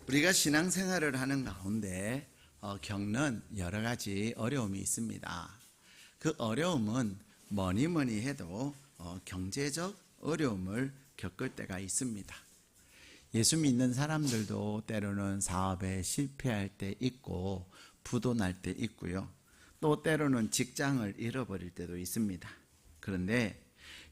우리가 신앙생활을 하는 가운데 겪는 여러 가지 어려움이 있습니다. 그 어려움은 뭐니 해도 경제적 어려움을 겪을 때가 있습니다. 예수 믿는 사람들도 때로는 사업에 실패할 때 있고 부도 날 때 있고요. 또 때로는 직장을 잃어버릴 때도 있습니다. 그런데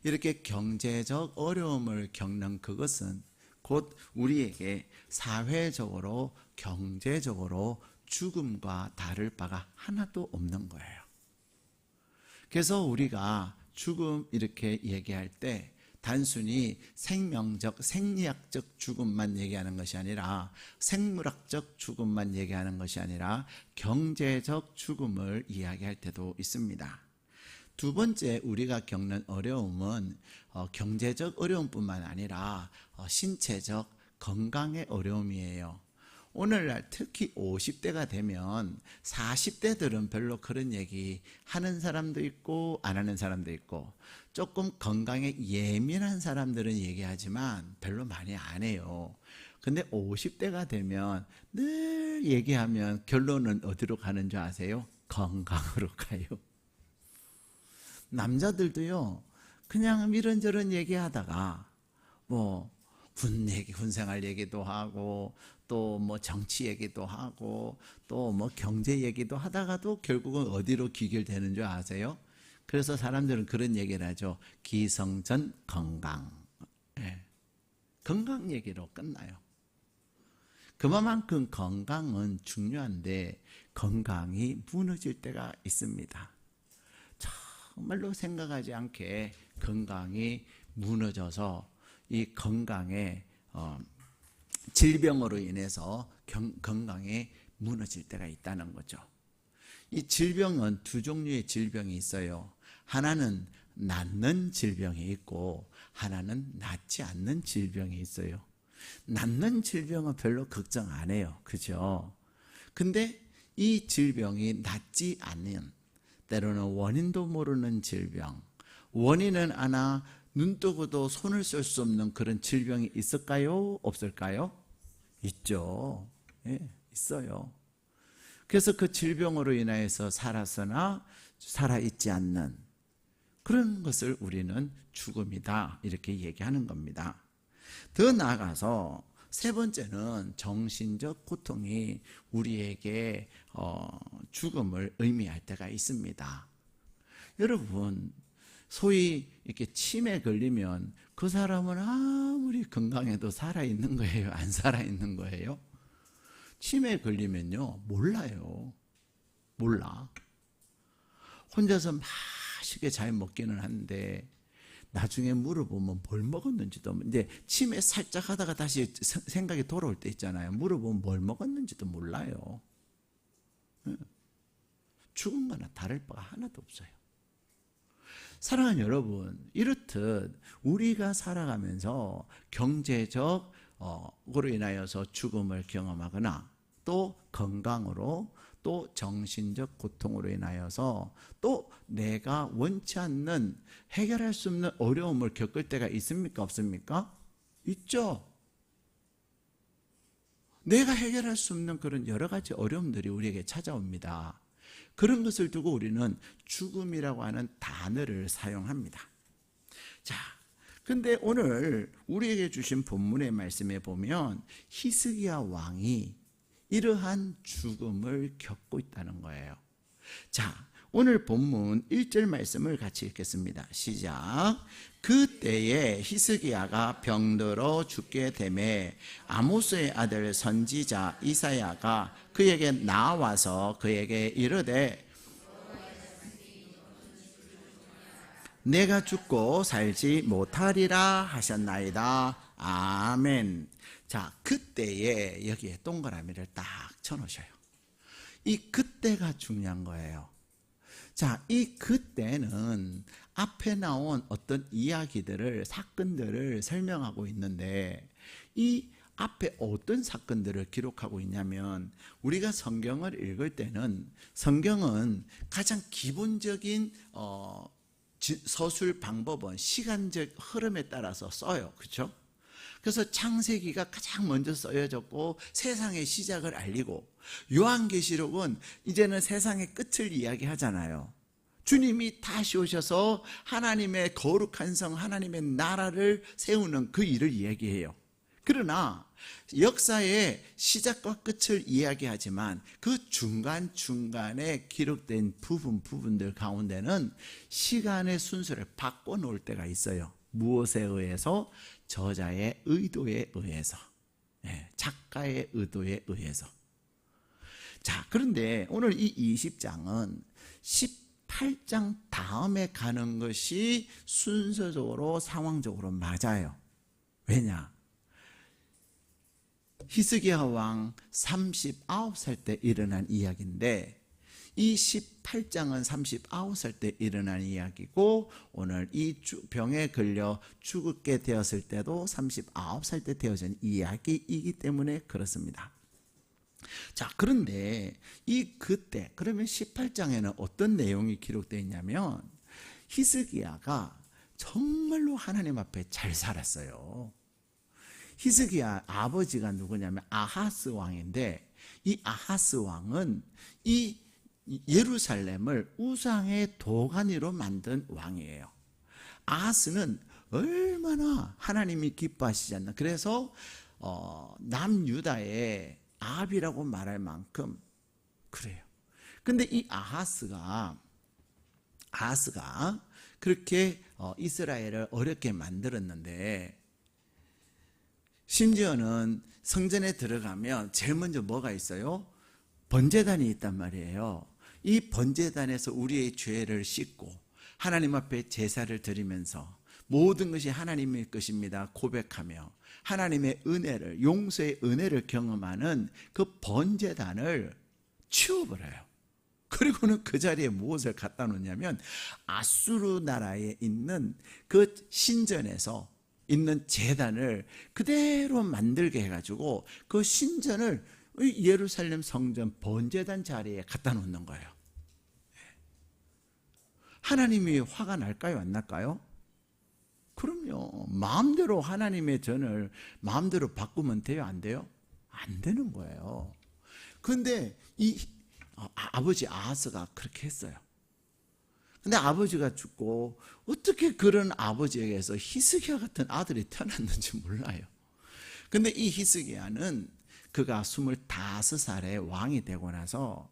이렇게 경제적 어려움을 겪는 그것은 곧 우리에게 사회적으로 경제적으로 죽음과 다를 바가 하나도 없는 거예요. 그래서 우리가 죽음 이렇게 얘기할 때 단순히 생명적, 생리학적 죽음만 얘기하는 것이 아니라 생물학적 죽음만 얘기하는 것이 아니라 경제적 죽음을 이야기할 때도 있습니다. 두 번째 우리가 겪는 어려움은 경제적 어려움뿐만 아니라 신체적 건강의 어려움이에요. 오늘날 특히 50대가 되면 40대들은 별로 그런 얘기 하는 사람도 있고 안 하는 사람도 있고, 조금 건강에 예민한 사람들은 얘기하지만 별로 많이 안 해요. 근데 50대가 되면 늘 얘기하면 결론은 어디로 가는 줄 아세요? 건강으로 가요. 남자들도요, 그냥 이런저런 얘기하다가 군 생활 얘기도 하고 또 정치 얘기도 하고 또 경제 얘기도 하다가도 결국은 어디로 귀결되는 줄 아세요? 그래서 사람들은 그런 얘기를 하죠. 기성전 건강. 건강 얘기로 끝나요. 그만큼 건강은 중요한데 건강이 무너질 때가 있습니다. 정말로 생각하지 않게 건강이 무너져서 이 건강에 질병으로 인해서 건강이 무너질 때가 있다는 거죠. 이 질병은 두 종류의 질병이 있어요. 하나는 낫는 질병이 있고 하나는 낫지 않는 질병이 있어요. 낫는 질병은 별로 걱정 안 해요. 그죠? 근데 이 질병이 낫지 않는, 때로는 원인도 모르는 질병, 원인은 아나 눈 뜨고도 손을 쓸 수 없는 그런 질병이 있을까요? 없을까요? 있죠. 있어요. 그래서 그 질병으로 인하여서 살아서나 살아있지 않는 그런 것을 우리는 죽음이다 이렇게 얘기하는 겁니다. 더 나아가서 세 번째는 정신적 고통이 우리에게 죽음을 의미할 때가 있습니다. 여러분, 소위 이렇게 치매 걸리면 그 사람은 아무리 건강해도 살아있는 거예요? 안 살아있는 거예요? 치매 걸리면요, 몰라요. 몰라. 혼자서 맛있게 잘 먹기는 하는데 나중에 물어보면 뭘 먹었는지도, 이제 치매 살짝 하다가 다시 생각이 돌아올 때 있잖아요. 물어보면 뭘 먹었는지도 몰라요. 죽은 거나 다를 바가 하나도 없어요. 사랑하는 여러분, 이렇듯 우리가 살아가면서 경제적으로 인하여서 죽음을 경험하거나 또 건강으로 또 정신적 고통으로 인하여서 또 내가 원치 않는 해결할 수 없는 어려움을 겪을 때가 있습니까? 없습니까? 있죠. 내가 해결할 수 없는 그런 여러 가지 어려움들이 우리에게 찾아옵니다. 그런 것을 두고 우리는 죽음이라고 하는 단어를 사용합니다. 자, 근데 오늘 우리에게 주신 본문의 말씀에 보면 히스기야 왕이 이러한 죽음을 겪고 있다는 거예요. 자, 오늘 본문 1절 말씀을 같이 읽겠습니다. 시작. 그때에 히스기야가 병들어 죽게 되매 아모스의 아들 선지자 이사야가 그에게 나와서 그에게 이르되 내가 죽고 살지 못하리라 하셨나이다. 아멘. 자, 그때에 여기에 동그라미를 딱 쳐놓으셔요. 이 그때가 중요한 거예요. 자, 이 그때는 앞에 나온 어떤 이야기들을, 사건들을 설명하고 있는데 이 앞에 어떤 사건들을 기록하고 있냐면, 우리가 성경을 읽을 때는 성경은 가장 기본적인 서술 방법은 시간적 흐름에 따라서 써요. 그렇죠? 그래서 창세기가 가장 먼저 쓰여졌고 세상의 시작을 알리고, 요한계시록은 이제는 세상의 끝을 이야기하잖아요. 주님이 다시 오셔서 하나님의 거룩한 성, 하나님의 나라를 세우는 그 일을 이야기해요. 그러나 역사의 시작과 끝을 이야기하지만 그 중간중간에 기록된 부분들 가운데는 시간의 순서를 바꿔놓을 때가 있어요. 무엇에 의해서? 저자의 의도에 의해서, 작가의 의도에 의해서. 자, 그런데 오늘 이 20장은 18장 다음에 가는 것이 순서적으로 상황적으로 맞아요. 왜냐? 히스기야 왕 39살 때 일어난 이야기인데, 이 18장은 39살 때 일어난 이야기고, 오늘 이 병에 걸려 죽게 되었을 때도 39살 때 되어진 이야기이기 때문에 그렇습니다. 자, 그런데 그때 그러면 18장에는 어떤 내용이 기록되어 있냐면, 히스기야가 정말로 하나님 앞에 잘 살았어요. 히스기야 아버지가 누구냐면 아하스 왕인데, 이 아하스 왕은 이 예루살렘을 우상의 도가니로 만든 왕이에요. 아하스는 얼마나 하나님이 기뻐하시지 않나. 그래서 남유다의 아합이라고 말할 만큼 그래요. 근데 이 아하스가 그렇게 이스라엘을 어렵게 만들었는데, 심지어는 성전에 들어가면 제일 먼저 뭐가 있어요? 번제단이 있단 말이에요. 이 번제단에서 우리의 죄를 씻고 하나님 앞에 제사를 드리면서 모든 것이 하나님의 것입니다 고백하며 하나님의 은혜를, 용서의 은혜를 경험하는 그 번제단을 치워버려요. 그리고는 그 자리에 무엇을 갖다 놓냐면, 아수르 나라에 있는 그 신전에서 있는 제단을 그대로 만들게 해가지고 그 신전을 예루살렘 성전 번제단 자리에 갖다 놓는 거예요. 하나님이 화가 날까요? 안 날까요? 그럼요. 마음대로 하나님의 전을 마음대로 바꾸면 돼요? 안 돼요? 안 되는 거예요. 그런데 이 아버지 아하스가 그렇게 했어요. 근데 아버지가 죽고 어떻게 그런 아버지에게서 히스기야 같은 아들이 태어났는지 몰라요. 근데 이 히스기야는 그가 25살에 왕이 되고 나서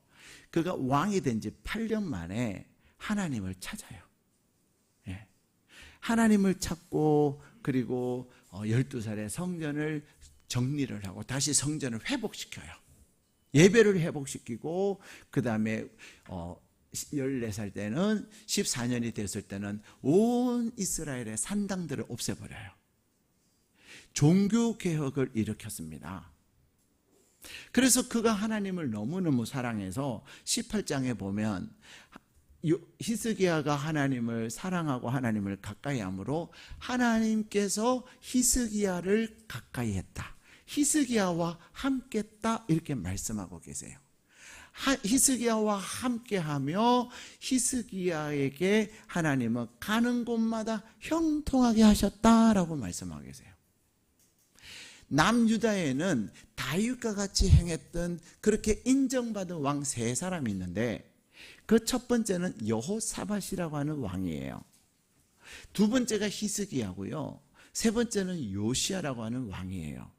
그가 왕이 된 지 8년 만에 하나님을 찾아요. 하나님을 찾고, 그리고 12살에 성전을 정리를 하고 다시 성전을 회복시켜요. 예배를 회복시키고, 그 다음에 14살 때는, 14년이 됐을 때는 온 이스라엘의 산당들을 없애버려요. 종교개혁을 일으켰습니다. 그래서 그가 하나님을 너무너무 사랑해서 18장에 보면 히스기야가 하나님을 사랑하고 하나님을 가까이 함으로 하나님께서 히스기야를 가까이 했다, 히스기야와 함께 했다, 이렇게 말씀하고 계세요. 히스기야와 함께하며 히스기야에게 하나님은 가는 곳마다 형통하게 하셨다라고 말씀하고 계세요. 남유다에는 다윗과 같이 행했던, 그렇게 인정받은 왕 3사람이 있는데, 그 첫 번째는 여호사밧이라고 하는 왕이에요. 두 번째가 히스기야고요. 세 번째는 요시야라고 하는 왕이에요.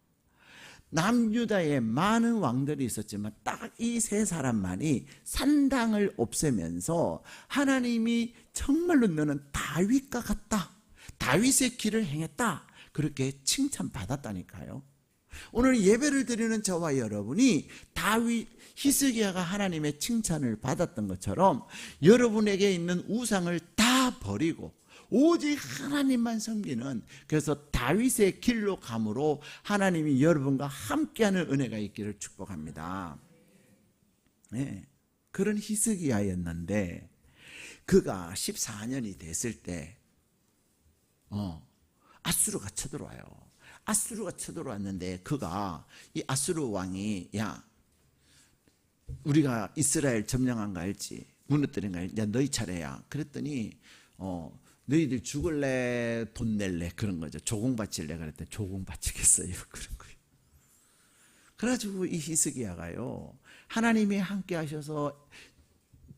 남유다에 많은 왕들이 있었지만 딱 이 3사람만이 산당을 없애면서 하나님이 정말로 너는 다윗과 같다, 다윗의 길을 행했다, 그렇게 칭찬받았다니까요. 오늘 예배를 드리는 저와 여러분이 히스기야가 하나님의 칭찬을 받았던 것처럼 여러분에게 있는 우상을 다 버리고 오직 하나님만 섬기는, 그래서 다윗의 길로 감으로 하나님이 여러분과 함께하는 은혜가 있기를 축복합니다. 네, 그런 히스기야였는데, 그가 14년이 됐을 때 아수르가 쳐들어와요. 아수르가 쳐들어왔는데, 그가, 이 아수르 왕이, 야, 우리가 이스라엘 점령한 거 알지? 무너뜨린 거 알지? 야, 너희 차례야. 그랬더니 너희들 죽을래 돈 낼래 그런 거죠. 조공 바칠래 그랬더니 조공 바치겠어요 그런 거예요. 그래가지고 이 히스기야가요, 하나님이 함께 하셔서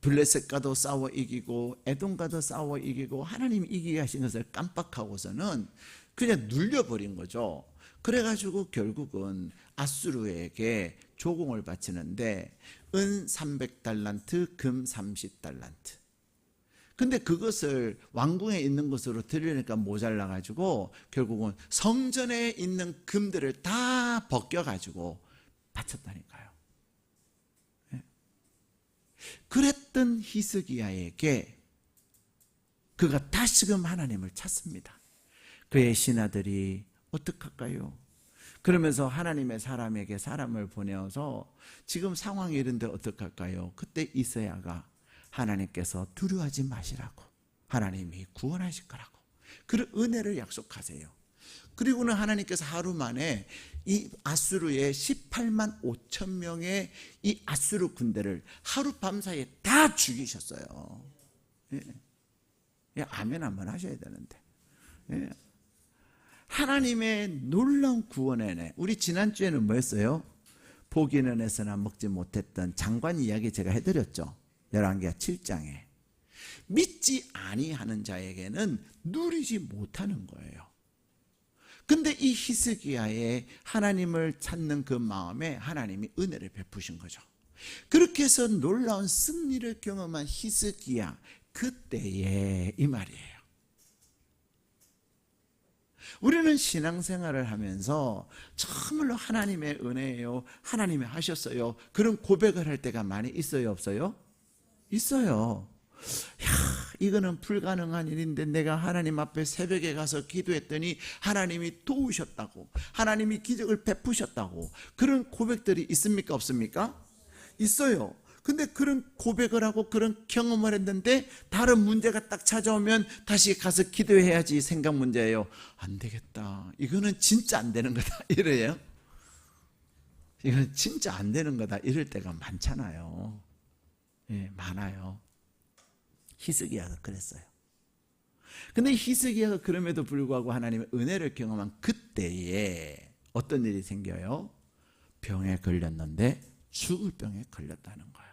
블레셋과도 싸워 이기고 에돔과도 싸워 이기고 하나님이 이기게 하신 것을 깜빡하고서는 그냥 눌려버린 거죠. 그래가지고 결국은 아수르에게 조공을 바치는데 은 300달란트, 금 30달란트. 근데 그것을 왕궁에 있는 것으로 드리니까 모자라가지고 결국은 성전에 있는 금들을 다 벗겨가지고 바쳤다니까요. 그랬던 히스기야에게 그가 다시금 하나님을 찾습니다. 그의 신하들이 어떡할까요? 그러면서 하나님의 사람에게 사람을 보내어서 지금 상황이 이런데 어떡할까요? 그때 이사야가 하나님께서 두려워하지 마시라고, 하나님이 구원하실 거라고, 그 은혜를 약속하세요. 그리고는 하나님께서 하루 만에 이 아수르의 18만 5천 명의 이 아수르 군대를 하룻밤 사이에 다 죽이셨어요. 예. 예, 아멘 한번 하셔야 되는데. 예. 하나님의 놀라운 구원의 은혜. 우리 지난주에는 뭐였어요? 보기는 했으나 먹지 못했던 장관 이야기 제가 해드렸죠. 열왕기하 7장에. 믿지 아니하는 자에게는 누리지 못하는 거예요. 근데 이 히스기야의 하나님을 찾는 그 마음에 하나님이 은혜를 베푸신 거죠. 그렇게 해서 놀라운 승리를 경험한 히스기야, 그때에 이 말이에요. 우리는 신앙생활을 하면서 정말로 하나님의 은혜예요, 하나님이 하셨어요, 그런 고백을 할 때가 많이 있어요, 없어요? 있어요. 이거는 불가능한 일인데 내가 하나님 앞에 새벽에 가서 기도했더니 하나님이 도우셨다고, 하나님이 기적을 베푸셨다고, 그런 고백들이 있습니까, 없습니까? 있어요. 근데 그런 고백을 하고 그런 경험을 했는데 다른 문제가 딱 찾아오면 다시 가서 기도해야지 생각 문제예요. 안 되겠다, 이거는 진짜 안 되는 거다 이래요. 이건 진짜 안 되는 거다 이럴 때가 많잖아요. 예, 많아요. 히스기야가 그랬어요. 근데 히스기야가 그럼에도 불구하고 하나님의 은혜를 경험한 그때에 어떤 일이 생겨요? 병에 걸렸는데 죽을 병에 걸렸다는 거예요.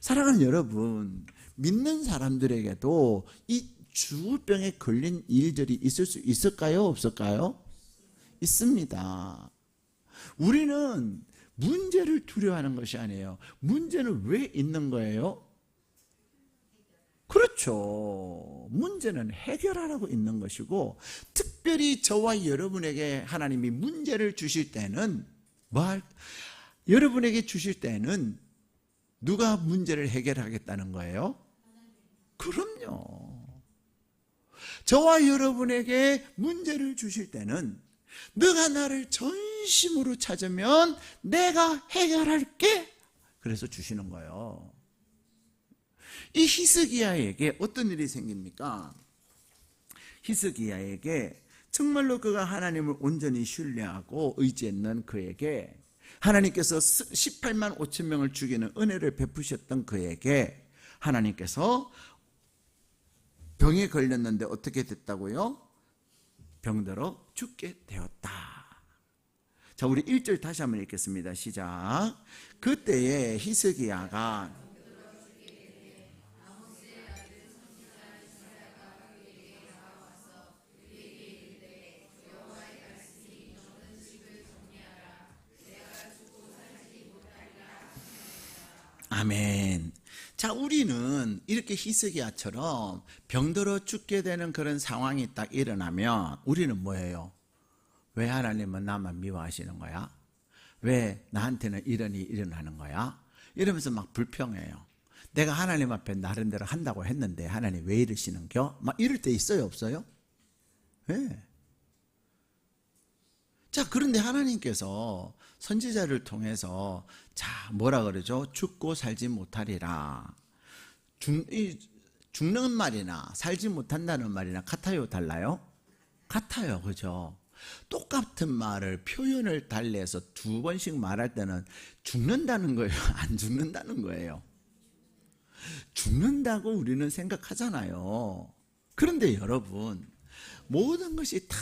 사랑하는 여러분, 믿는 사람들에게도 이 죽을 병에 걸린 일들이 있을 수 있을까요, 없을까요? 있습니다. 우리는 문제를 두려워하는 것이 아니에요. 문제는 왜 있는 거예요? 그렇죠. 문제는 해결하라고 있는 것이고, 특별히 저와 여러분에게 하나님이 문제를 주실 때는 여러분에게 주실 때는 누가 문제를 해결하겠다는 거예요? 그럼요. 저와 여러분에게 문제를 주실 때는 너가 나를 전심으로 찾으면 내가 해결할게, 그래서 주시는 거예요. 이 히스기야에게 어떤 일이 생깁니까? 히스기야에게 정말로 그가 하나님을 온전히 신뢰하고 의지했는 그에게 하나님께서 18만 5천 명을 죽이는 은혜를 베푸셨던 그에게 하나님께서 병에 걸렸는데 어떻게 됐다고요? 병들어 죽게 되었다. 자, 우리 1절 다시 한번 읽겠습니다. 시작. 그때에 히스기야가 아멘. 자, 우리는 이렇게 히스기야처럼 병들어 죽게 되는 그런 상황이 딱 일어나면 우리는 뭐예요? 왜 하나님은 나만 미워하시는 거야? 왜 나한테는 이런 일이 일어나는 거야? 이러면서 막 불평해요. 내가 하나님 앞에 나름대로 한다고 했는데 하나님 왜 이러시는겨? 막 이럴 때 있어요, 없어요? 왜? 자, 그런데 하나님께서 선지자를 통해서 자, 뭐라 그러죠? 죽고 살지 못하리라. 죽는 말이나 살지 못한다는 말이나 같아요, 달라요? 같아요, 그죠? 똑같은 말을 표현을 달리해서 두 번씩 말할 때는 죽는다는 거예요, 안 죽는다는 거예요? 죽는다고 우리는 생각하잖아요. 그런데 여러분, 모든 것이 다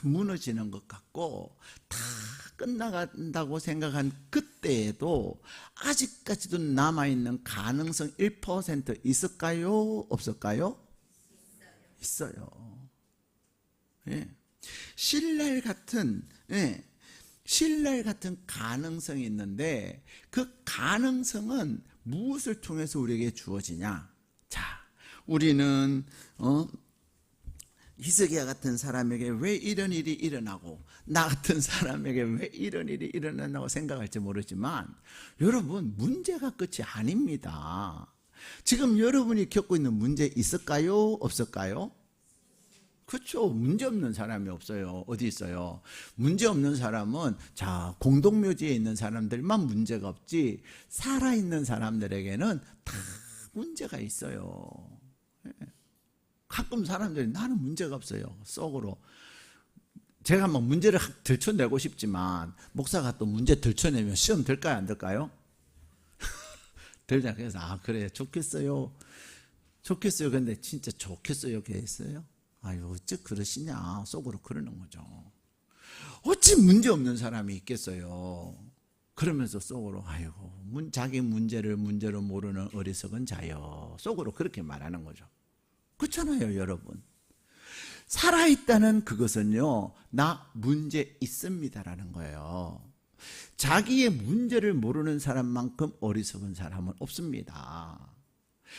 무너지는 것 같고 다 끝나간다고 생각한 그때에도 아직까지도 남아있는 가능성 1% 있을까요? 없을까요? 있어요. 예. 신랄 같은 가능성이 있는데 그 가능성은 무엇을 통해서 우리에게 주어지냐? 자, 우리는 히스기야 같은 사람에게 왜 이런 일이 일어나고 나 같은 사람에게 왜 이런 일이 일어나냐고 생각할지 모르지만 여러분, 문제가 끝이 아닙니다. 지금 여러분이 겪고 있는 문제 있을까요? 없을까요? 그렇죠. 문제 없는 사람이 없어요. 어디 있어요? 문제 없는 사람은 자, 공동묘지에 있는 사람들만 문제가 없지 살아있는 사람들에게는 다 문제가 있어요. 가끔 사람들이 나는 문제가 없어요. 속으로. 제가 막 문제를 들춰내고 싶지만 목사가 또 문제 들춰내면 시험 될까요? 안 될까요? 들자. 그래서 그래 좋겠어요. 좋겠어요. 근데 진짜 좋겠어요? 그랬어요? 아유 어째 그러시냐 속으로 그러는 거죠. 어찌 문제 없는 사람이 있겠어요. 그러면서 속으로 아이고 자기 문제를 문제로 모르는 어리석은 자여 속으로 그렇게 말하는 거죠. 그렇잖아요 여러분. 살아있다는 그것은요 나 문제 있습니다라는 거예요. 자기의 문제를 모르는 사람만큼 어리석은 사람은 없습니다.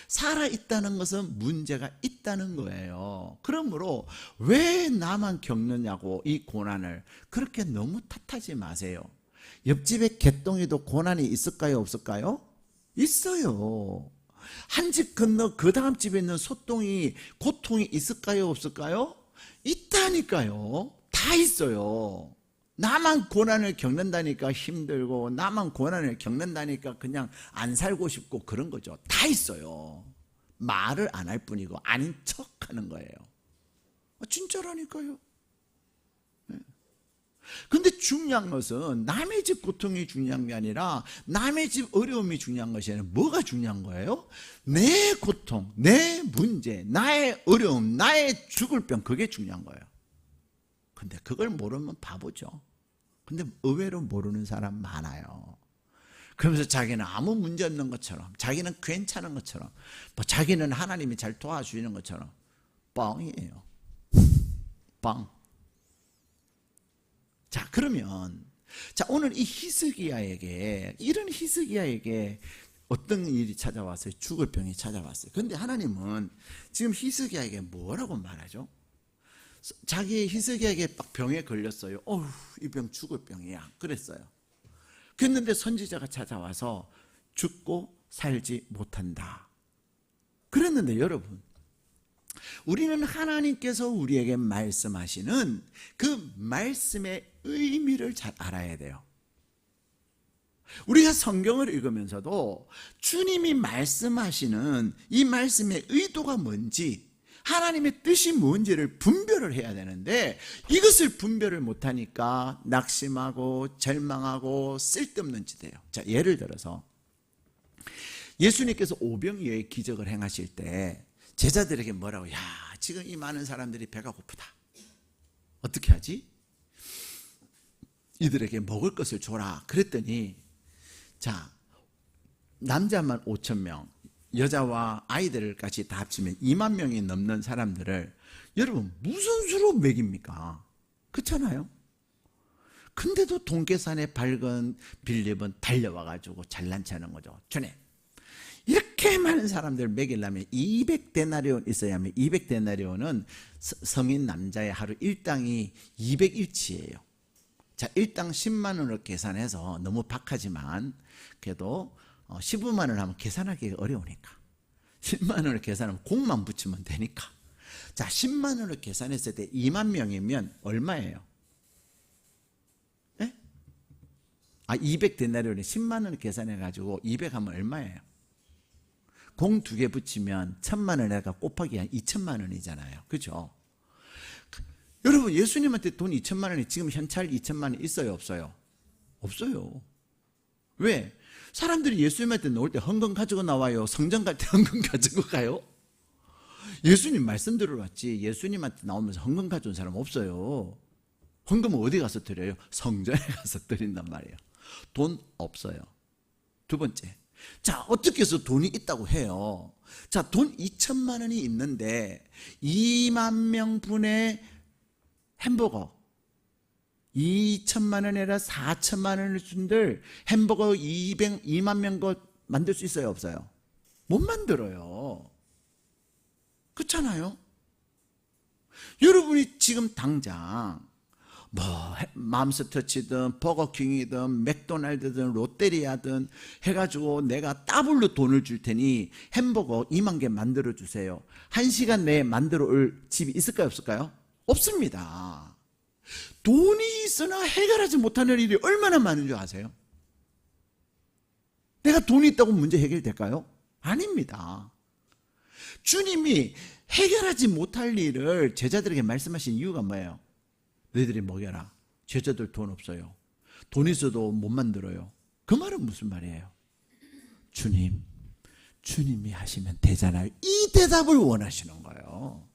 살아있다는 것은 문제가 있다는 거예요. 그러므로 왜 나만 겪느냐고 이 고난을 그렇게 너무 탓하지 마세요. 옆집에 개똥이도 고난이 있을까요? 없을까요? 있어요. 한 집 건너 그 다음 집에 있는 소똥이 고통이 있을까요? 없을까요? 있다니까요. 다 있어요. 나만 고난을 겪는다니까 힘들고 나만 고난을 겪는다니까 그냥 안 살고 싶고 그런 거죠. 다 있어요. 말을 안 할 뿐이고 아닌 척하는 거예요. 진짜라니까요. 근데 중요한 것은 남의 집 고통이 중요한 게 아니라 남의 집 어려움이 중요한 것이 아니라 뭐가 중요한 거예요? 내 고통, 내 문제, 나의 어려움, 나의 죽을 병, 그게 중요한 거예요. 근데 그걸 모르면 바보죠. 근데 의외로 모르는 사람 많아요. 그러면서 자기는 아무 문제 없는 것처럼, 자기는 괜찮은 것처럼, 뭐 자기는 하나님이 잘 도와주시는 것처럼 뻥이에요. 뻥. 자, 그러면 자 오늘 이 히스기야에게 이런 히스기야에게 어떤 일이 찾아왔어요? 죽을 병이 찾아왔어요. 그런데 하나님은 지금 히스기야에게 뭐라고 말하죠? 자기 히스기야에게 딱 병에 걸렸어요. 어휴, 이 병 죽을 병이야. 그랬어요. 그랬는데 선지자가 찾아와서 죽고 살지 못한다. 그랬는데 여러분, 우리는 하나님께서 우리에게 말씀하시는 그 말씀의 의미를 잘 알아야 돼요. 우리가 성경을 읽으면서도 주님이 말씀하시는 이 말씀의 의도가 뭔지, 하나님의 뜻이 뭔지를 분별을 해야 되는데 이것을 분별을 못하니까 낙심하고 절망하고 쓸데없는 짓 해요. 자, 예를 들어서 예수님께서 오병이어의 기적을 행하실 때 제자들에게 뭐라고? 야, 지금 이 많은 사람들이 배가 고프다. 어떻게 하지? 이들에게 먹을 것을 줘라. 그랬더니 자, 남자만 5,000명, 여자와 아이들까지 다 합치면 2만 명이 넘는 사람들을 여러분 무슨 수로 먹입니까? 그렇잖아요. 근데도 동계산의 밝은 빌립은 달려와가지고 잘난 체하는 거죠. 주님, 이렇게 많은 사람들을 먹이려면 200데나리온 있어야 하면 200데나리온은 성인 남자의 하루 일당이 200일치예요. 자, 일당 10만 원으로 계산해서 너무 박하지만 그래도 15만 원을 하면 계산하기 어려우니까 10만 원을 계산하면 공만 붙이면 되니까 자 10만 원을 계산했을 때 2만 명이면 얼마예요? 예? 200데나리온에 10만 원을 계산해가지고 200 하면 얼마예요? 공 2개 붙이면 1,000만 원에다가 곱하기 한 2천만 원이잖아요. 그렇죠? 여러분 예수님한테 돈 2천만 원이 지금 현찰 2천만 원 있어요? 없어요? 없어요. 왜? 사람들이 예수님한테 나올 때 헌금 가지고 나와요? 성전 갈 때 헌금 가지고 가요? 예수님 말씀 들어왔지 예수님한테 나오면서 헌금 가져온 사람 없어요. 헌금은 어디 가서 드려요? 성전에 가서 드린단 말이에요. 돈 없어요. 두 번째, 자, 어떻게 해서 돈이 있다고 해요? 자, 돈 2천만 원이 있는데 2만 명분의 햄버거 2천만 원이라 4천만 원을 준들 햄버거 2만 명 거 만들 수 있어요? 없어요? 못 만들어요. 그렇잖아요. 여러분이 지금 당장 뭐 맘스터치든 버거킹이든 맥도날드든 롯데리아든 해가지고 내가 더블로 돈을 줄 테니 햄버거 2만 개 만들어 주세요. 1시간 내에 만들어 올 집이 있을까요? 없을까요? 없습니다. 돈이 있으나 해결하지 못하는 일이 얼마나 많은 줄 아세요? 내가 돈이 있다고 문제 해결될까요? 아닙니다. 주님이 해결하지 못할 일을 제자들에게 말씀하신 이유가 뭐예요? 너희들이 먹여라. 제자들 돈 없어요. 돈 있어도 못 만들어요. 그 말은 무슨 말이에요? 주님이 하시면 되잖아요. 이 대답을 원하시는 거예요.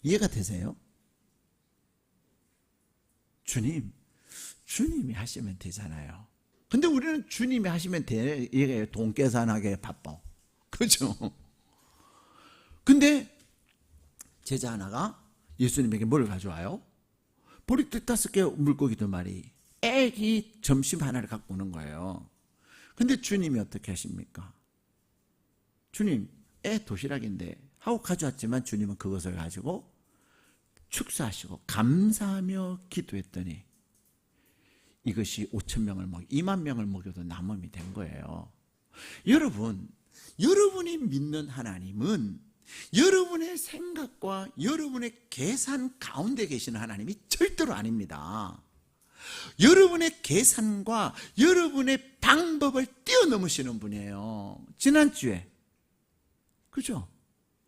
이해가 되세요? 주님이 하시면 되잖아요. 근데 우리는 주님이 하시면 돼. 이게 돈 계산하기에 바빠. 그죠? 근데 제자 하나가 예수님에게 뭘 가져와요? 보리떡 5개 물고기 2마리 애기 점심 하나를 갖고 오는 거예요. 근데 주님이 어떻게 하십니까? 주님, 애 도시락인데 하고 가져왔지만 주님은 그것을 가지고 축사하시고 감사하며 기도했더니 이것이 5,000명을 2만 명을 먹여도 남음이 된 거예요. 여러분, 여러분이 믿는 하나님은 여러분의 생각과 여러분의 계산 가운데 계시는 하나님이 절대로 아닙니다. 여러분의 계산과 여러분의 방법을 뛰어넘으시는 분이에요. 지난주에 그죠?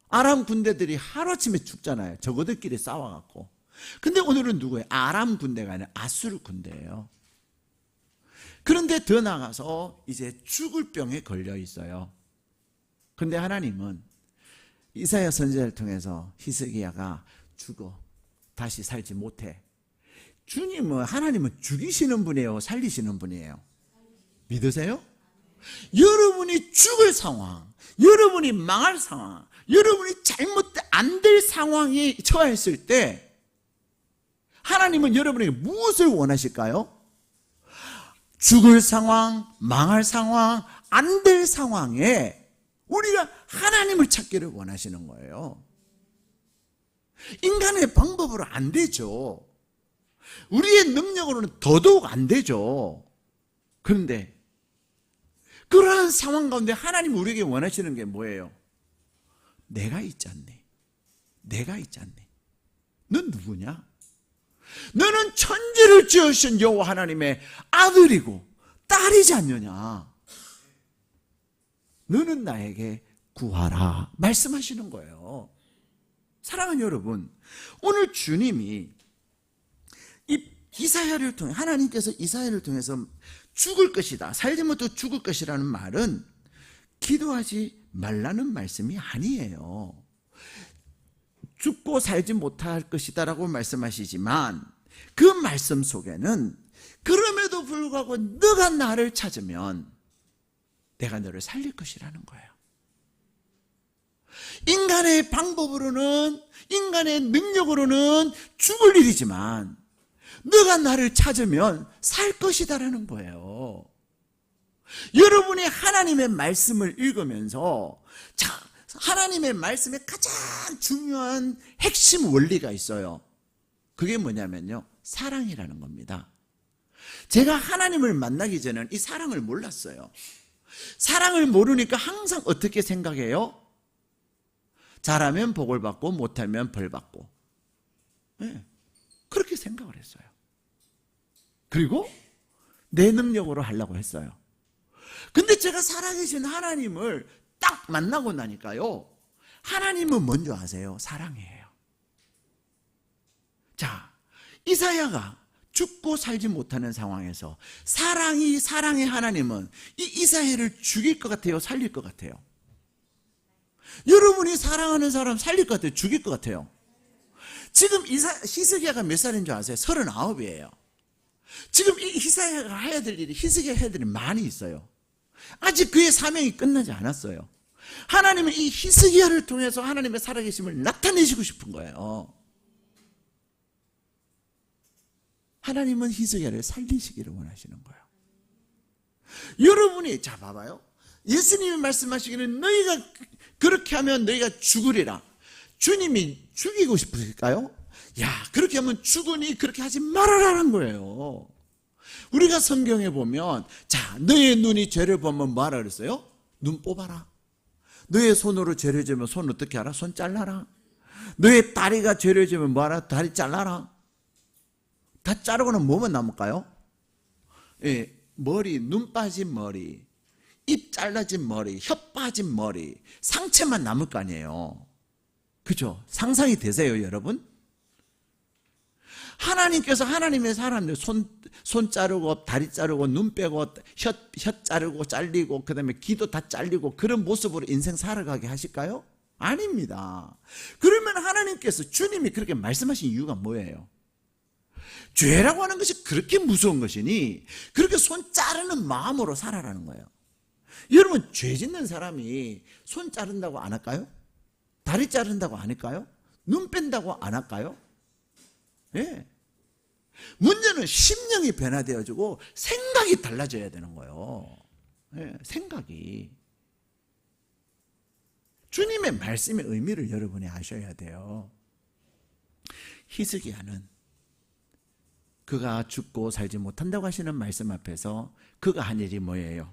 아람 군대들이 하루아침에 죽잖아요. 저거들끼리 싸워갖고. 근데 오늘은 누구예요? 아람 군대가 아니라 아수르 군대예요. 그런데 더 나가서 이제 죽을 병에 걸려 있어요. 근데 하나님은 이사야 선지자를 통해서 히스기야가 죽어 다시 살지 못해. 하나님은 죽이시는 분이에요? 살리시는 분이에요? 믿으세요? 여러분이 죽을 상황, 여러분이 망할 상황, 여러분이 안 될 상황에 처했을 때 하나님은 여러분에게 무엇을 원하실까요? 죽을 상황, 망할 상황, 안 될 상황에 우리가 하나님을 찾기를 원하시는 거예요. 인간의 방법으로 안 되죠. 우리의 능력으로는 더더욱 안 되죠. 그런데 그러한 상황 가운데 하나님 우리에게 원하시는 게 뭐예요? 내가 있지 않니? 내가 있지 않니? 넌 누구냐? 너는 천지를 지으신 여호와 하나님의 아들이고 딸이지 않느냐? 너는 나에게 구하라 말씀하시는 거예요. 사랑하는 여러분, 오늘 주님이 이사야를 통해 하나님께서 이사야를 통해서 죽을 것이다, 살지 못하고 죽을 것이라는 말은 기도하지 말라는 말씀이 아니에요. 죽고 살지 못할 것이다 라고 말씀하시지만 그 말씀 속에는 그럼에도 불구하고 너가 나를 찾으면 내가 너를 살릴 것이라는 거예요. 인간의 방법으로는, 인간의 능력으로는 죽을 일이지만 너가 나를 찾으면 살 것이다라는 거예요. 여러분이 하나님의 말씀을 읽으면서 하나님의 말씀에 가장 중요한 핵심 원리가 있어요. 그게 뭐냐면요, 사랑이라는 겁니다. 제가 하나님을 만나기 전에는 이 사랑을 몰랐어요. 사랑을 모르니까 항상 어떻게 생각해요? 잘하면 복을 받고 못하면 벌 받고, 네, 그렇게 생각을 했어요. 그리고 내 능력으로 하려고 했어요. 근데 제가 살아계신 하나님을 딱 만나고 나니까요, 하나님은 뭔지 아세요? 사랑이에요. 자, 이사야가 죽고 살지 못하는 상황에서 사랑의 하나님은 이 이사야를 죽일 것 같아요? 살릴 것 같아요? 여러분이 사랑하는 사람 살릴 것 같아요? 죽일 것 같아요? 지금 히스기야가 몇 살인 줄 아세요? 39이에요. 지금 이 히스기야가 해야 될 일이, 히스기야 해야 될 일이 많이 있어요. 아직 그의 사명이 끝나지 않았어요. 하나님은 이 히스기야를 통해서 하나님의 살아계심을 나타내시고 싶은 거예요. 하나님은 히스기야를 살리시기를 원하시는 거예요. 여러분이, 자 봐봐요. 예수님이 말씀하시기는 너희가 그렇게 하면 너희가 죽으리라. 주님이 죽이고 싶으실까요? 야, 그렇게 하면 죽으니 그렇게 하지 말아라는 거예요. 우리가 성경에 보면, 자, 너의 눈이 죄를 보면 뭐하라 그랬어요? 눈 뽑아라. 너의 손으로 죄를 지으면 손 어떻게 하라? 손 잘라라. 너의 다리가 죄를 지으면 뭐하라? 다리 잘라라. 다 자르고는 뭐만 남을까요? 예, 머리, 눈 빠진 머리, 입 잘라진 머리, 혀 빠진 머리, 상체만 남을 거 아니에요. 그죠? 상상이 되세요, 여러분? 하나님께서 하나님의 사람들 손 자르고 다리 자르고 눈 빼고 혀 자르고 잘리고 그다음에 귀도 다 잘리고 그런 모습으로 인생 살아가게 하실까요? 아닙니다. 그러면 하나님께서, 주님이 그렇게 말씀하신 이유가 뭐예요? 죄라고 하는 것이 그렇게 무서운 것이니 그렇게 손 자르는 마음으로 살아라는 거예요. 여러분, 죄 짓는 사람이 손 자른다고 안 할까요? 다리 자른다고 안 할까요? 눈 뺀다고 안 할까요? 예. 문제는 심령이 변화되어지고 생각이 달라져야 되는 거예요. 예, 생각이. 주님의 말씀의 의미를 여러분이 아셔야 돼요. 히스기야는 그가 죽고 살지 못한다고 하시는 말씀 앞에서 그가 한 일이 뭐예요?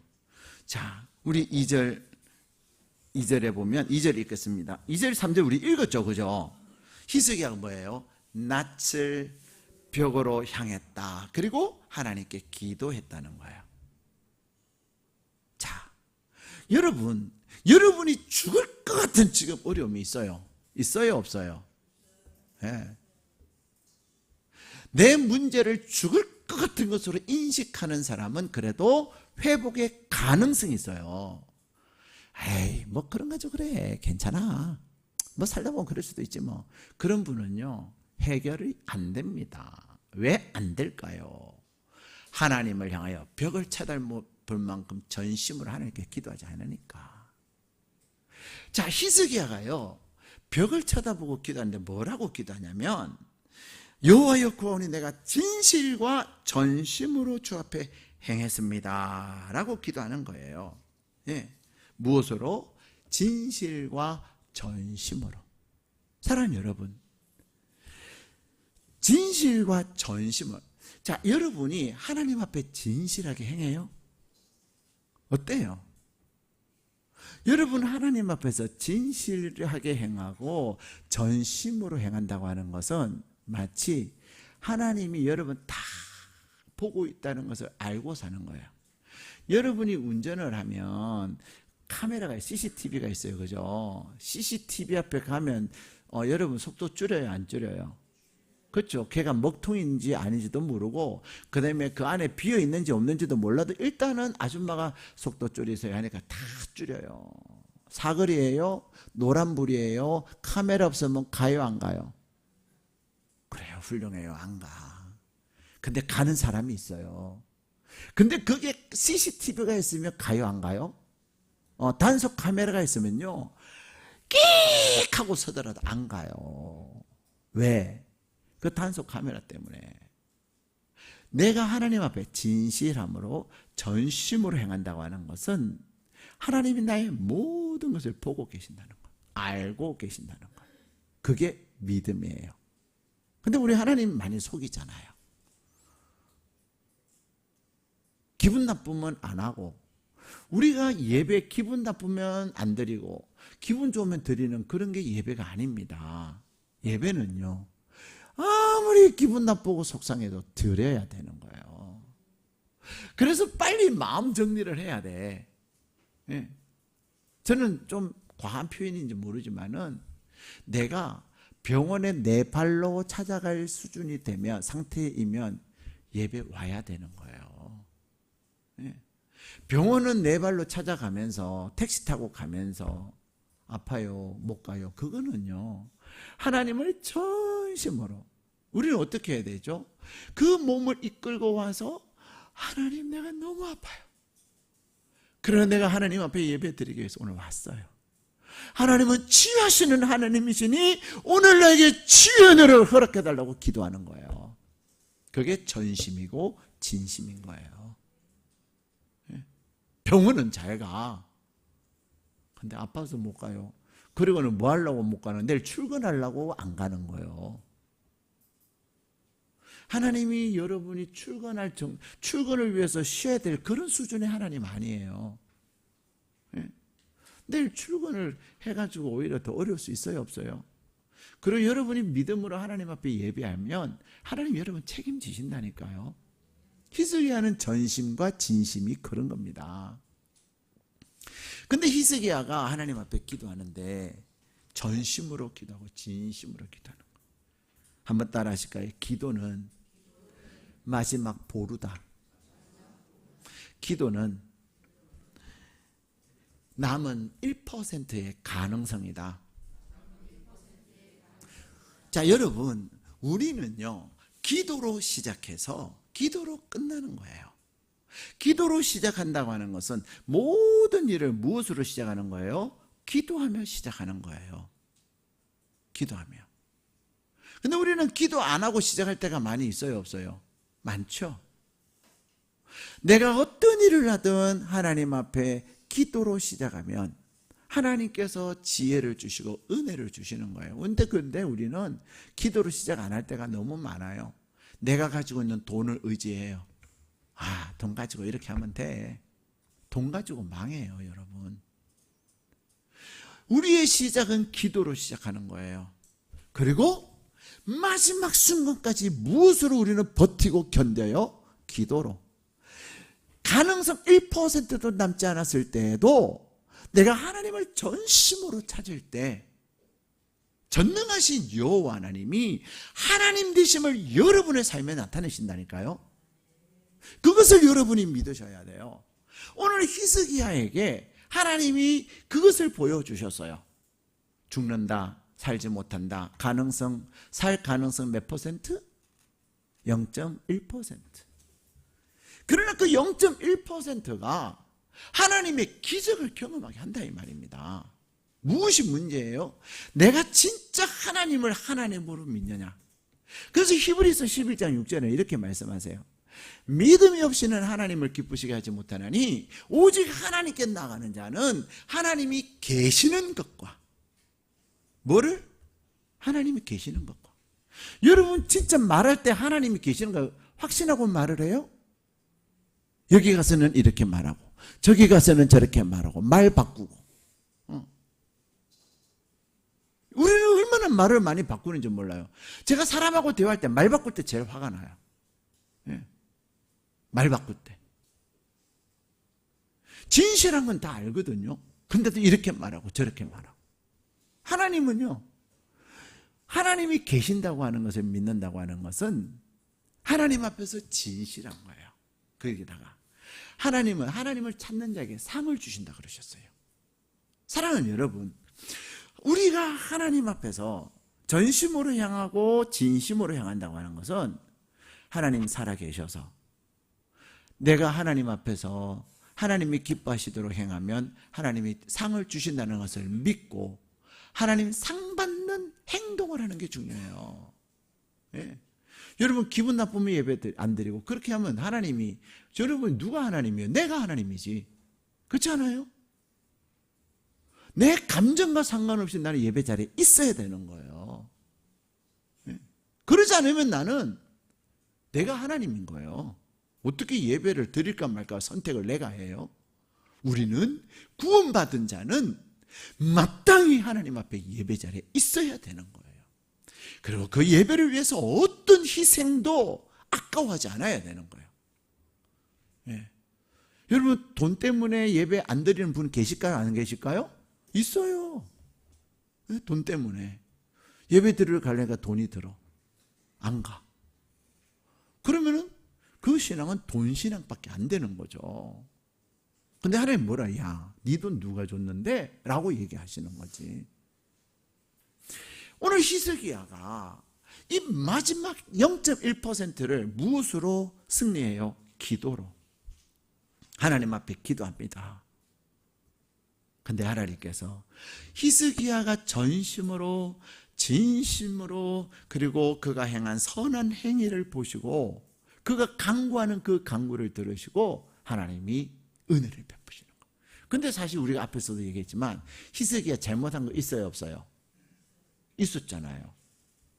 자, 우리 2절에 보면 2절 읽겠습니다. 2절 3절 우리 읽었죠, 그죠? 히스기야가 뭐예요? 낯을 벽으로 향했다. 그리고 하나님께 기도했다는 거예요. 자, 여러분이 죽을 것 같은 지금 어려움이 있어요? 있어요, 없어요? 네. 내 문제를 죽을 것 같은 것으로 인식하는 사람은 그래도 회복의 가능성이 있어요. 에이, 뭐 그런 거죠. 그래, 괜찮아. 뭐 살다 보면 그럴 수도 있지 뭐. 그런 분은요, 해결이 안 됩니다. 왜 안 될까요? 하나님을 향하여 벽을 쳐다볼 만큼 전심으로 하나님께 기도하지 않으니까. 자, 히스기야가요, 벽을 쳐다보고 기도하는데 뭐라고 기도하냐면, 여호와여 구하오니 내가 진실과 전심으로 주 앞에 행했습니다 라고 기도하는 거예요. 예. 무엇으로? 진실과 전심으로. 사랑하는 여러분, 진실과 전심으로. 자, 여러분이 하나님 앞에 진실하게 행해요? 어때요? 여러분 하나님 앞에서 진실하게 행하고 전심으로 행한다고 하는 것은 마치 하나님이 여러분 다 보고 있다는 것을 알고 사는 거예요. 여러분이 운전을 하면 카메라가, CCTV가 있어요, 그죠? CCTV 앞에 가면 여러분 속도 줄여요, 안 줄여요? 그렇죠? 걔가 먹통인지 아닌지도 모르고 그 다음에 그 안에 비어 있는지 없는지도 몰라도 일단은 아줌마가 속도 줄이세요 하니까 다 줄여요. 사거리예요? 노란불이에요? 카메라 없으면 가요, 안 가요? 그래요, 훌륭해요, 안 가. 근데 가는 사람이 있어요. 근데 그게 CCTV가 있으면 가요, 안 가요? 단속 카메라가 있으면요, 끽 하고 서더라도 안 가요. 왜? 그 단속 카메라 때문에. 내가 하나님 앞에 진실함으로 전심으로 행한다고 하는 것은 하나님이 나의 모든 것을 보고 계신다는 것, 알고 계신다는 것. 그게 믿음이에요. 근데 우리 하나님 많이 속이잖아요. 기분 나쁘면 안 하고, 우리가 예배 기분 나쁘면 안 드리고 기분 좋으면 드리는 그런 게 예배가 아닙니다. 예배는요, 아무리 기분 나쁘고 속상해도 드려야 되는 거예요. 그래서 빨리 마음 정리를 해야 돼. 예. 저는 좀 과한 표현인지 모르지만은 내가 병원에 내 발로 찾아갈 수준이 되면, 상태이면 예배 와야 되는 거예요. 예. 병원은 내 발로 찾아가면서 택시 타고 가면서 아파요, 못 가요. 그거는요, 하나님을 전심으로. 우리는 어떻게 해야 되죠? 그 몸을 이끌고 와서 하나님, 내가 너무 아파요. 그러나 내가 하나님 앞에 예배 드리기 위해서 오늘 왔어요. 하나님은 치유하시는 하나님이시니 오늘 나에게 치유의 은혜를 허락해달라고 기도하는 거예요. 그게 전심이고 진심인 거예요. 병원은 잘 가. 근데 아파서 못 가요. 그리고는 뭐 하려고 못 가는? 내일 출근하려고 안 가는 거예요. 하나님이 여러분이 출근을 위해서 쉬어야 될 그런 수준의 하나님 아니에요. 내일 출근을 해가지고 오히려 더 어려울 수 있어요, 없어요? 그리고 여러분이 믿음으로 하나님 앞에 예배하면 하나님 여러분 책임지신다니까요. 히스기야는 전심과 진심이 그런 겁니다. 근데 히스기야가 하나님 앞에 기도하는데 전심으로 기도하고 진심으로 기도하는 거예요. 한번 따라 하실까요? 기도는 마지막 보루다. 기도는 남은 1%의 가능성이다. 자, 여러분, 우리는요, 기도로 시작해서 기도로 끝나는 거예요. 기도로 시작한다고 하는 것은 모든 일을 무엇으로 시작하는 거예요? 기도하며 시작하는 거예요. 기도하며. 근데 우리는 기도 안 하고 시작할 때가 많이 있어요, 없어요? 많죠. 내가 어떤 일을 하든 하나님 앞에 기도로 시작하면 하나님께서 지혜를 주시고 은혜를 주시는 거예요. 근데 우리는 기도로 시작 안 할 때가 너무 많아요. 내가 가지고 있는 돈을 의지해요. 아, 돈 가지고 이렇게 하면 돼. 돈 가지고 망해요, 여러분. 우리의 시작은 기도로 시작하는 거예요. 그리고 마지막 순간까지 무엇으로 우리는 버티고 견뎌요? 기도로. 가능성 1%도 남지 않았을 때에도 내가 하나님을 전심으로 찾을 때 전능하신 여호와 하나님이 하나님 되심을 여러분의 삶에 나타내신다니까요. 그것을 여러분이 믿으셔야 돼요. 오늘 히스기야에게 하나님이 그것을 보여주셨어요. 죽는다, 살지 못한다. 살 가능성 몇 퍼센트? 0.1%. 그러나 그 0.1%가 하나님의 기적을 경험하게 한다 이 말입니다. 무엇이 문제예요? 내가 진짜 하나님을 하나님으로 믿느냐. 그래서 히브리서 11장 6절에 이렇게 말씀하세요. 믿음이 없이는 하나님을 기쁘시게 하지 못하나니 오직 하나님께 나가는 자는 하나님이 계시는 것과 뭐를? 하나님이 계시는 것과. 여러분 진짜 말할 때 하나님이 계시는 거 확신하고 말을 해요? 여기 가서는 이렇게 말하고 저기 가서는 저렇게 말하고 말 바꾸고. 우리는 얼마나 말을 많이 바꾸는지 몰라요. 제가 사람하고 대화할 때 말 바꿀 때 제일 화가 나요. 말 바꿀 때. 진실한 건 다 알거든요. 근데도 이렇게 말하고 저렇게 말하고. 하나님은요, 하나님이 계신다고 하는 것을 믿는다고 하는 것은 하나님 앞에서 진실한 거예요. 거기다가 하나님은 하나님을 찾는 자에게 상을 주신다 그러셨어요. 사랑하는 여러분, 우리가 하나님 앞에서 전심으로 향하고 진심으로 향한다고 하는 것은 하나님 살아계셔서 내가 하나님 앞에서 하나님이 기뻐하시도록 행하면 하나님이 상을 주신다는 것을 믿고 하나님 상 받는 행동을 하는 게 중요해요. 예. 여러분 기분 나쁘면 예배 안 드리고 그렇게 하면 하나님이, 여러분 누가 하나님이에요? 내가 하나님이지. 그렇지 않아요? 내 감정과 상관없이 나는 예배 자리에 있어야 되는 거예요. 예. 그러지 않으면 나는 내가 하나님인 거예요. 어떻게 예배를 드릴까 말까 선택을 내가 해요? 우리는 구원받은 자는 마땅히 하나님 앞에 예배 자리에 있어야 되는 거예요. 그리고 그 예배를 위해서 어떤 희생도 아까워하지 않아야 되는 거예요. 예. 여러분 돈 때문에 예배 안 드리는 분 계실까요? 안 계실까요? 있어요. 예? 돈 때문에 예배 드리러 가려니까 돈이 들어. 안 가. 그러면은 그 신앙은 돈 신앙밖에 안 되는 거죠. 근데 하나님 뭐라, 야, 네 돈 누가 줬는데? 라고 얘기하시는 거지. 오늘 히스기야가 이 마지막 0.1%를 무엇으로 승리해요? 기도로. 하나님 앞에 기도합니다. 근데 하나님께서 히스기야가 전심으로, 진심으로, 그리고 그가 행한 선한 행위를 보시고 그가 간구하는 그 간구를 들으시고 하나님이 은혜를 베푸시는 거예요. 근데 사실 우리가 앞에서도 얘기했지만 히스기야 잘못한 거 있어요, 없어요? 있었잖아요.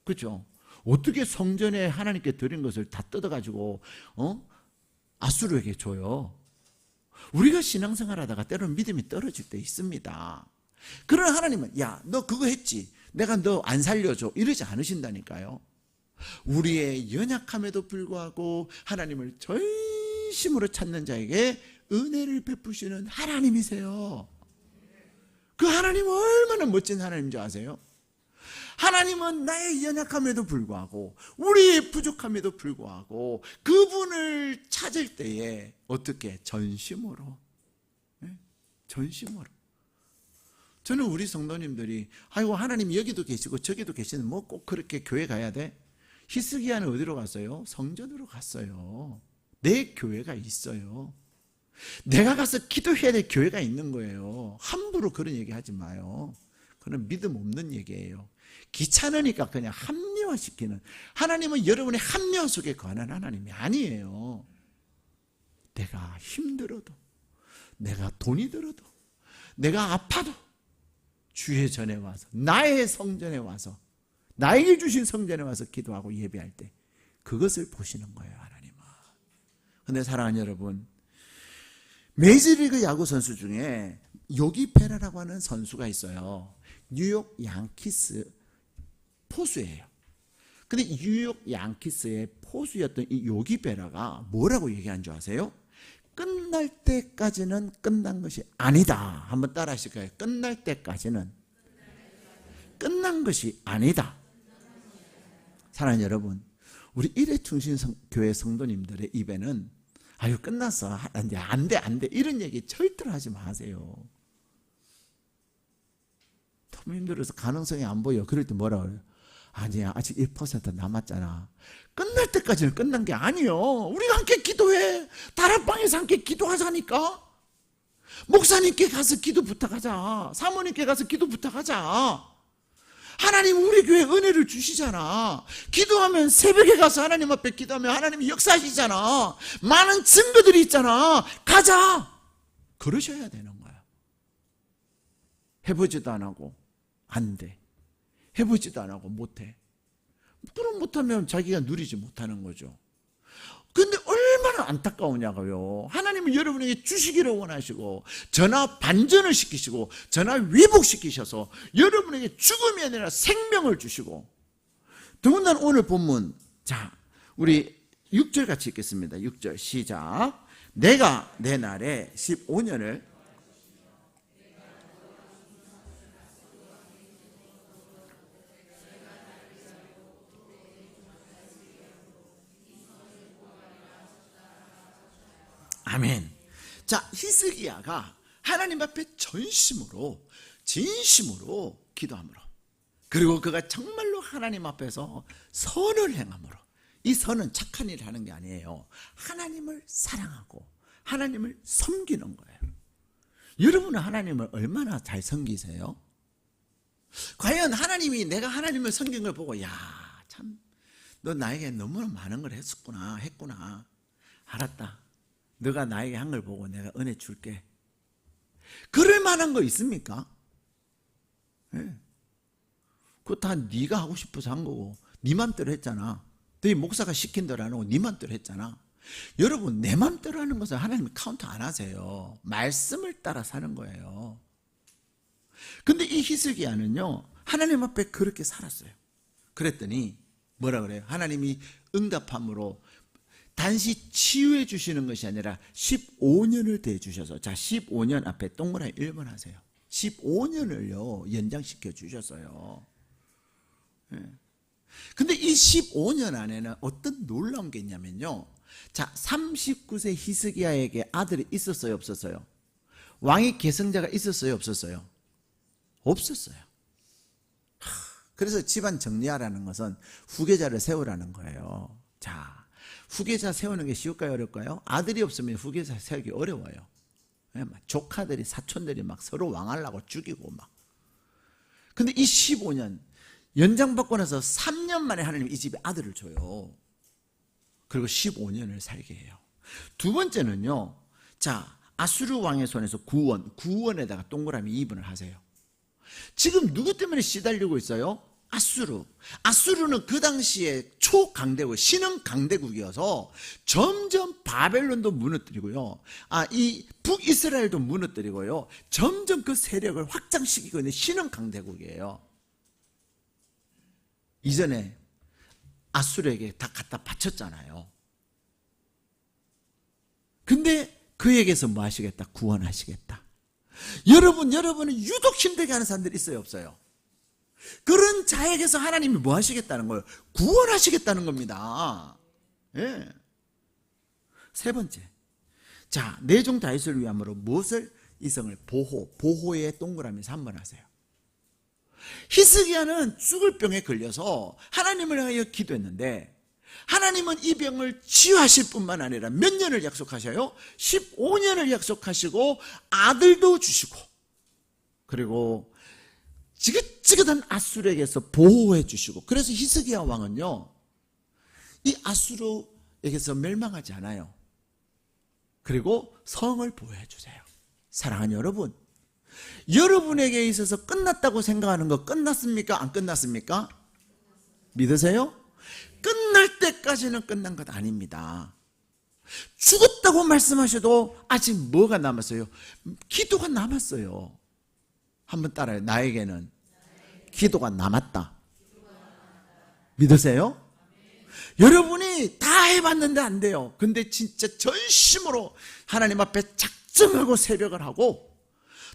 그렇죠? 어떻게 성전에 하나님께 드린 것을 다 뜯어가지고 아수르에게 줘요? 우리가 신앙생활 하다가 때로는 믿음이 떨어질 때 있습니다. 그러나 하나님은, 야, 너 그거 했지, 내가 너 안 살려줘, 이러지 않으신다니까요. 우리의 연약함에도 불구하고 하나님을 전심으로 찾는 자에게 은혜를 베푸시는 하나님이세요. 그 하나님은 얼마나 멋진 하나님인 줄 아세요? 하나님은 나의 연약함에도 불구하고, 우리의 부족함에도 불구하고 그분을 찾을 때에 어떻게? 전심으로. 전심으로. 저는 우리 성도님들이, 아이고 하나님 여기도 계시고 저기도 계시는, 뭐 꼭 그렇게 교회 가야 돼? 히스기야는 어디로 갔어요? 성전으로 갔어요. 내 교회가 있어요. 내가 가서 기도해야 될 교회가 있는 거예요. 함부로 그런 얘기 하지 마요. 그건 믿음 없는 얘기예요. 귀찮으니까 그냥 합리화시키는. 하나님은 여러분의 합리화 속에 관한 하나님이 아니에요. 내가 힘들어도, 내가 돈이 들어도, 내가 아파도 주의 전에 와서, 나의 성전에 와서, 나에게 주신 성전에 와서 기도하고 예배할 때 그것을 보시는 거예요, 하나님은. 그런데 사랑하는 여러분, 메이저리그 야구 선수 중에 요기 베라라고 하는 선수가 있어요. 뉴욕 양키스 포수예요. 근데 뉴욕 양키스의 포수였던 이 요기 베라가 뭐라고 얘기한 줄 아세요? 끝날 때까지는 끝난 것이 아니다. 한번 따라 하실까요? 끝날 때까지는 끝난 것이 아니다. 사랑하는 여러분, 우리 일회충신교회 성도님들의 입에는 아유 끝났어, 안 돼 이런 얘기 절대로 하지 마세요. 너무 힘들어서 가능성이 안 보여. 그럴 때 뭐라 그래요? 아니야, 아직 1% 남았잖아. 끝날 때까지는 끝난 게 아니에요. 우리가 함께 기도해. 다락방에서 함께 기도하자니까. 목사님께 가서 기도 부탁하자. 사모님께 가서 기도 부탁하자. 하나님 우리 교회에 은혜를 주시잖아. 기도하면, 새벽에 가서 하나님 앞에 기도하면 하나님이 역사하시잖아. 많은 증거들이 있잖아. 가자. 그러셔야 되는 거야. 해보지도 안 하고 안 돼. 해보지도 안 하고 못해. 그럼 못하면 자기가 누리지 못하는 거죠. 근데 얼마나 안타까우냐고요. 하나님은 여러분에게 주시기를 원하시고 전화 반전을 시키시고 전화 회복시키셔서 여러분에게 죽음이 아니라 생명을 주시고, 더군다나 오늘 본문, 자 우리 6절 같이 읽겠습니다. 6절 시작. 내가 내 날에 15년을 아멘. 자, 히스기야가 하나님 앞에 전심으로, 진심으로 기도함으로, 그리고 그가 정말로 하나님 앞에서 선을 행함으로, 이 선은 착한 일을 하는 게 아니에요. 하나님을 사랑하고 하나님을 섬기는 거예요. 여러분은 하나님을 얼마나 잘 섬기세요? 과연 하나님이, 내가 하나님을 섬긴 걸 보고, 야, 참, 너 나에게 너무나 많은 걸 했구나. 알았다. 너가 나에게 한 걸 보고 내가 은혜 줄게. 그럴 만한 거 있습니까? 네. 그거 다 네가 하고 싶어서 한 거고 네 맘대로 했잖아. 너희 목사가 시킨 대로 안 하고 네 맘대로 했잖아. 여러분, 내 맘대로 하는 것은 하나님이 카운트 안 하세요. 말씀을 따라 사는 거예요. 근데 이 히스기야는요, 하나님 앞에 그렇게 살았어요. 그랬더니 뭐라 그래요? 하나님이 응답함으로 단지 치유해 주시는 것이 아니라 15년을 대주셔서, 자 15년 앞에 동그라미 1번 하세요. 15년을요 연장시켜 주셨어요. 근데 이 15년 안에는 어떤 놀라운 게 있냐면요, 자 39세 히스기야에게 아들이 있었어요, 없었어요? 왕이 계승자가 있었어요, 없었어요? 없었어요. 그래서 집안 정리하라는 것은 후계자를 세우라는 거예요. 자, 후계자 세우는 게 쉬울까요, 어려울까요? 아들이 없으면 후계자 세우기 어려워요. 조카들이, 사촌들이 막 서로 왕하려고 죽이고 막. 근데 이 15년 연장받고 나서 3년 만에 하나님 이 집에 아들을 줘요. 그리고 15년을 살게 해요. 두 번째는요, 자, 아수르 왕의 손에서 구원에다가 동그라미 2번을 하세요. 지금 누구 때문에 시달리고 있어요? 아수르는 그 당시에 초강대국, 신흥 강대국이어서 점점 바벨론도 무너뜨리고요. 이 북이스라엘도 무너뜨리고요. 점점 그 세력을 확장시키고 있는 신흥 강대국이에요. 이전에 아수르에게 다 갖다 바쳤잖아요. 근데 그에게서 뭐 하시겠다? 구원하시겠다. 여러분은 유독 힘들게 하는 사람들이 있어요, 없어요? 그런 자에게서 하나님이 뭐 하시겠다는 거예요? 구원하시겠다는 겁니다. 예. 세 번째. 자, 내종 다윗을 위함으로 무엇을? 이성을 보호의 동그라미에서 한번 하세요. 히스기야는 죽을 병에 걸려서 하나님을 향하여 기도했는데 하나님은 이 병을 치유하실 뿐만 아니라 몇 년을 약속하셔요? 15년을 약속하시고 아들도 주시고 그리고 지긋지긋한 아수르에게서 보호해 주시고 그래서 히스기야 왕은요 이 아수르에게서 멸망하지 않아요. 그리고 성을 보호해 주세요. 사랑하는 여러분, 여러분에게 있어서 끝났다고 생각하는 거 끝났습니까? 안 끝났습니까? 믿으세요? 끝날 때까지는 끝난 것 아닙니다. 죽었다고 말씀하셔도 아직 뭐가 남았어요? 기도가 남았어요. 한번 따라요. 나에게는 기도가 남았다. 믿으세요? 여러분이 다 해봤는데 안 돼요. 근데 진짜 전심으로 하나님 앞에 작정하고 새벽을 하고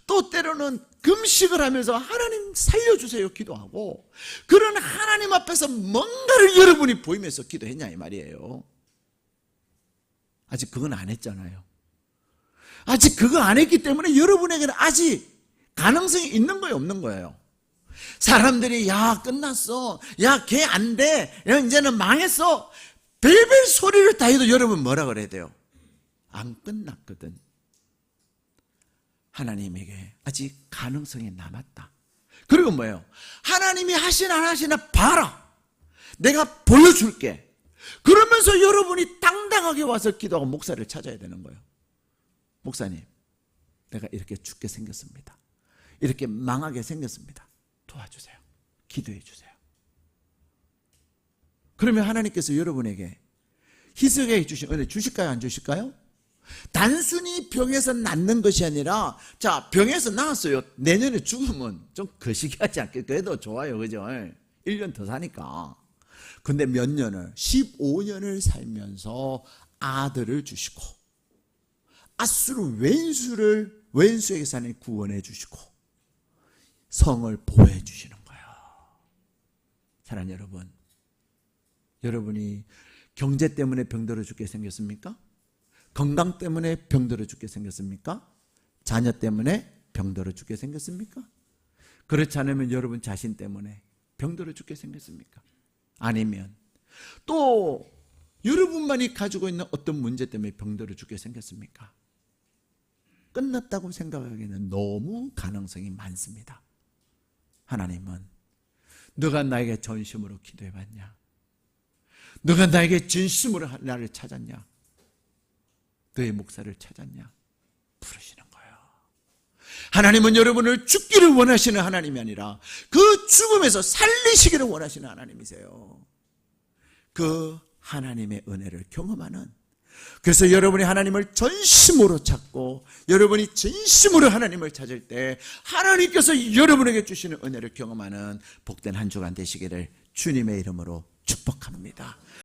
또 때로는 금식을 하면서 하나님 살려주세요 기도하고 그런 하나님 앞에서 뭔가를 여러분이 보이면서 기도했냐 이 말이에요. 아직 그건 안 했잖아요. 아직 그거 안 했기 때문에 여러분에게는 아직 가능성이 있는 거예요, 없는 거예요? 사람들이 야 끝났어, 야 걔 안 돼, 야 이제는 망했어 별별 소리를 다 해도 여러분 뭐라 그래야 돼요? 안 끝났거든. 하나님에게 아직 가능성이 남았다. 그리고 뭐예요? 하나님이 하시나 안 하시나 봐라. 내가 보여줄게. 그러면서 여러분이 당당하게 와서 기도하고 목사를 찾아야 되는 거예요. 목사님, 내가 이렇게 죽게 생겼습니다. 이렇게 망하게 생겼습니다. 도와주세요. 기도해 주세요. 그러면 하나님께서 여러분에게 희석해 주신 은혜 주실까요? 안 주실까요? 단순히 병에서 낫는 것이 아니라 자 병에서 나았어요. 내년에 죽으면 좀 거시기하지 않게 그래도 좋아요. 그죠? 1년 더 사니까. 근데 몇 년을 15년을 살면서 아들을 주시고 아수르 왼수에게 사는 구원해 주시고 성을 보호해 주시는 거예요. 사랑하는 여러분, 여러분이 경제 때문에 병들어 죽게 생겼습니까? 건강 때문에 병들어 죽게 생겼습니까? 자녀 때문에 병들어 죽게 생겼습니까? 그렇지 않으면 여러분 자신 때문에 병들어 죽게 생겼습니까? 아니면 또 여러분만이 가지고 있는 어떤 문제 때문에 병들어 죽게 생겼습니까? 끝났다고 생각하기에는 너무 가능성이 많습니다. 하나님은 너가 나에게 전심으로 기도해봤냐? 너가 나에게 진심으로 나를 찾았냐? 너의 목사를 찾았냐? 부르시는 거예요. 하나님은 여러분을 죽기를 원하시는 하나님이 아니라 그 죽음에서 살리시기를 원하시는 하나님이세요. 그 하나님의 은혜를 경험하는, 그래서 여러분이 하나님을 전심으로 찾고 여러분이 진심으로 하나님을 찾을 때 하나님께서 여러분에게 주시는 은혜를 경험하는 복된 한 주간 되시기를 주님의 이름으로 축복합니다.